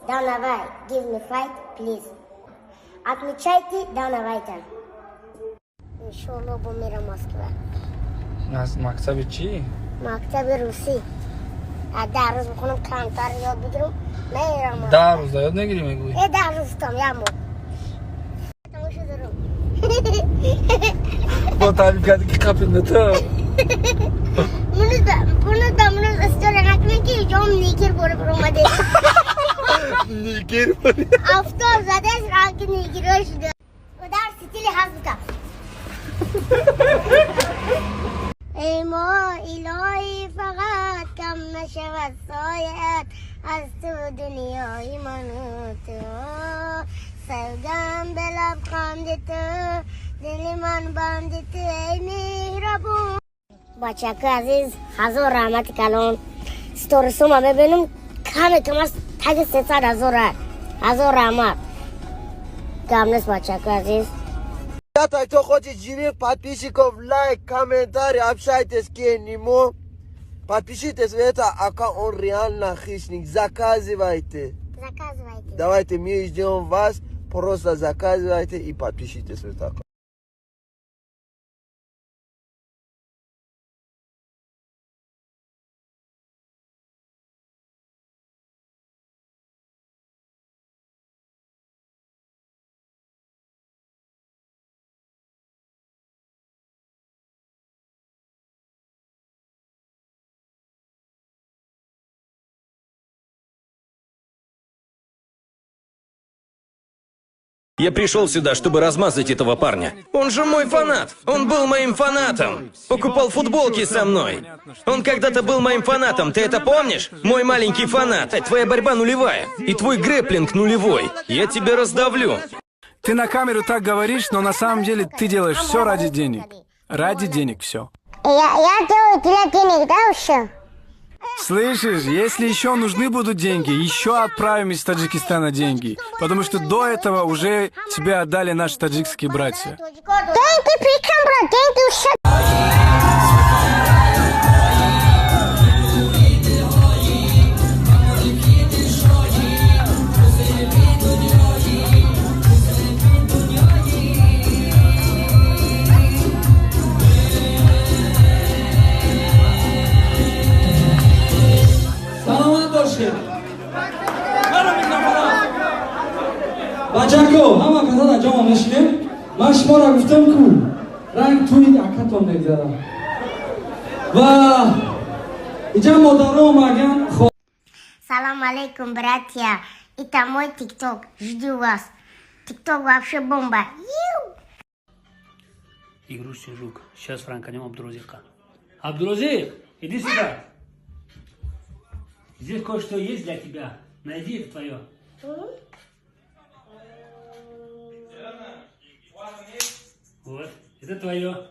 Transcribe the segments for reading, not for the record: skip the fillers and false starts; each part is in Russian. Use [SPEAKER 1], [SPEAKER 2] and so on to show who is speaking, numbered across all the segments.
[SPEAKER 1] давай, give me fight, please. Отмечайте, давайте. Иншаллах, бумера Москва.
[SPEAKER 2] Мактаби чи?
[SPEAKER 1] Мактаби руси. در روز میخونم کمتر یاد بگیرم نه
[SPEAKER 2] 10 روز یاد نگیری میگویی
[SPEAKER 1] 10 روز کم یه ماه تماشا دارم
[SPEAKER 2] با تعریف کردی که قبل تو
[SPEAKER 1] منو استوری نکنم که جام نیکر باره اومده
[SPEAKER 2] نیکر باره
[SPEAKER 1] افتار زده از رنگ نیکر شده و در ستیل حضب کن ای ما الهی فقط کم نشود سایت از تو دنیای من و تو سوگم به لبخند تو دل من بند تو ای مهربون بچه که عزیز هزار رحمت کلان ستورسو ما ببینم کم از تک 300,000 هزار رحمت کم نیست بچه که عزیز
[SPEAKER 3] Если кто хочет живых подписчиков, лайк, комментарий, общайтесь с Нимо. Подпишитесь в это аккаунт, он реально хищник. Заказывайте. Давайте, мы ждем вас. Просто заказывайте и подпишитесь в это аккаунт.
[SPEAKER 4] Я пришел сюда, чтобы размазать этого парня. Он же мой фанат. Он был моим фанатом. Покупал футболки со мной. Он когда-то был моим фанатом. Ты это помнишь? Мой маленький фанат. Твоя борьба нулевая. И твой грэпплинг нулевой. Я тебя раздавлю.
[SPEAKER 5] Ты на камеру так говоришь, но на самом деле ты делаешь все ради денег. Ради денег все.
[SPEAKER 1] Я делаю для денег, да, все?
[SPEAKER 5] Слышишь, если еще нужны будут деньги, еще отправим из Таджикистана деньги. Потому что до этого уже тебе отдали наши таджикские братья.
[SPEAKER 1] Деньги при чем, брат? Деньги все.
[SPEAKER 6] بچه‌ها همه کسا در جامعه نشینیم من شما را گفتم کو رنگ توی اکتون نگذارم و اینجا مادرم مگن خب
[SPEAKER 1] Салам алейкум, братья. Это мой ТикТок. Жду вас. ТикТок вообще бомба.
[SPEAKER 7] Игрушечный жук. Сейчас франканем Абдурозика. Абдурозик, иди сюда. Здесь кое-что есть для тебя. Найди это твое. Вот, это твое.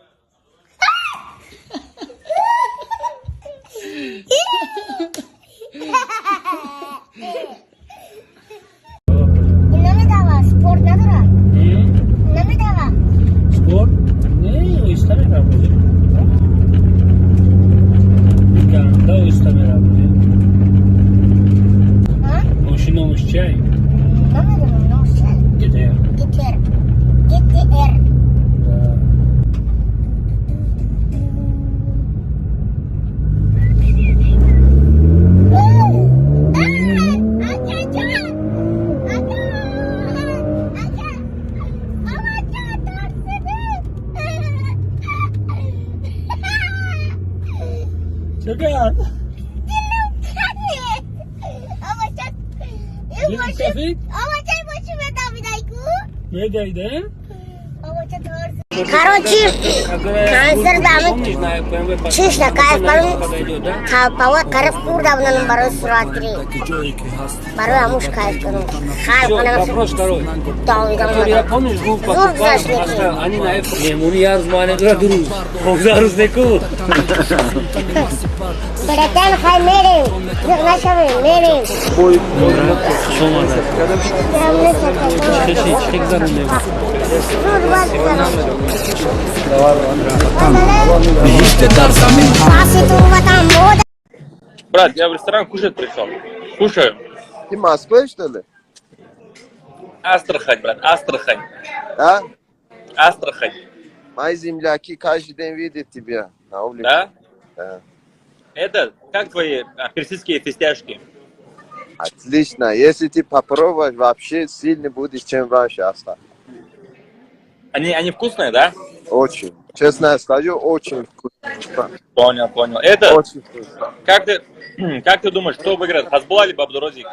[SPEAKER 1] Спорт надо?
[SPEAKER 7] Спорт? Не, isteme работает. Да, isteme работает. Машина чай. ГТР.
[SPEAKER 1] ГТР.
[SPEAKER 7] Şaka. Недойде?
[SPEAKER 1] Короче, концерт дамы чишна кайф бару талпава кариф курдавнан бару сурат гири бару амуш кайф кару халк
[SPEAKER 7] Вопрос второй. Я помнишь, был они на это. Мемуни я размане дуру. Он зараз неку.
[SPEAKER 1] Братан, хай мерим. Нашавы, мерим.
[SPEAKER 8] Брат, я в ресторан кушать пришел. Кушаю.
[SPEAKER 3] Ты Москвы, что ли?
[SPEAKER 8] Астрахань, брат, Астрахань.
[SPEAKER 3] Да?
[SPEAKER 8] Астрахань.
[SPEAKER 3] Мои земляки каждый день видят тебя на улице.
[SPEAKER 8] Да?
[SPEAKER 3] Да.
[SPEAKER 8] Это, как твои персидские фистяшки?
[SPEAKER 3] Отлично. Если ты попробуешь, вообще сильно будешь, чем раньше остался.
[SPEAKER 8] Они вкусные, да?
[SPEAKER 3] Очень. Честно скажу, очень вкусно.
[SPEAKER 8] Понял. Это,
[SPEAKER 3] Очень вкусно.
[SPEAKER 8] как ты думаешь, кто выиграет, Хазбулла либо Абдурозик?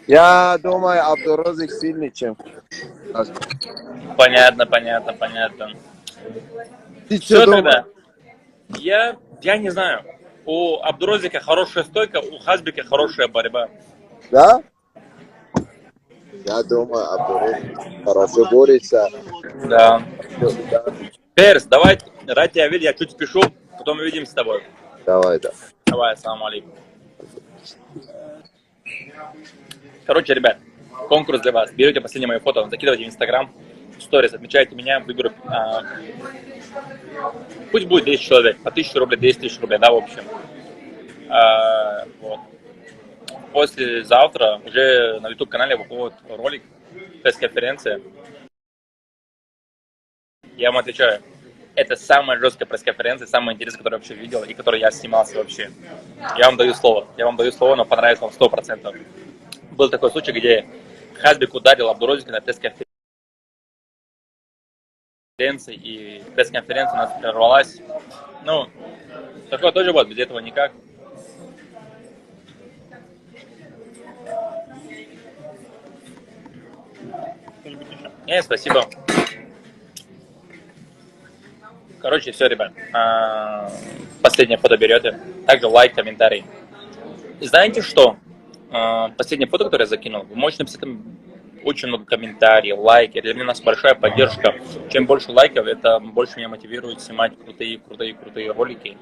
[SPEAKER 3] Я думаю, Абдурозик сильнее, чем...
[SPEAKER 8] Понятно.
[SPEAKER 3] Ты
[SPEAKER 8] Все
[SPEAKER 3] что думаешь?
[SPEAKER 8] тогда. Я не знаю. У Абдурозика хорошая стойка, у Хазбика хорошая борьба.
[SPEAKER 3] Да? Я думаю, Абдурозик хорошо борется.
[SPEAKER 8] Да. Перс, давай, рад тебя видеть, я чуть спешу, потом увидимся с тобой.
[SPEAKER 3] Давай, да.
[SPEAKER 8] Давай, ассаламу алейкум. Короче, ребят, конкурс для вас. Берете последнее мое фото, закидывайте в Инстаграм, в сторис, отмечайте меня, выберу... пусть будет 10 человек, по 1000 рублей, 10 тысяч рублей, да, в общем. Вот. Послезавтра уже на YouTube-канале выходит ролик, пресс-конференция. Я вам отвечаю, это самая жесткая пресс-конференция, самая интересная, которую я вообще видел и которую я снимался вообще. Я вам даю слово, но понравится вам 100%. Был такой случай, где Хазбик ударил Абдурозика на пресс-конференции, и пресс-конференция у нас прервалась. Ну, такое тоже будет, без этого никак. Нет, спасибо. Короче, все, ребят. Последнее фото берете. Также лайк, комментарий. И знаете что? Последнее фото, которое я закинул, вы можете написать там очень много комментариев, лайки. Для нас большая поддержка. Чем больше лайков, это больше меня мотивирует снимать крутые ролики.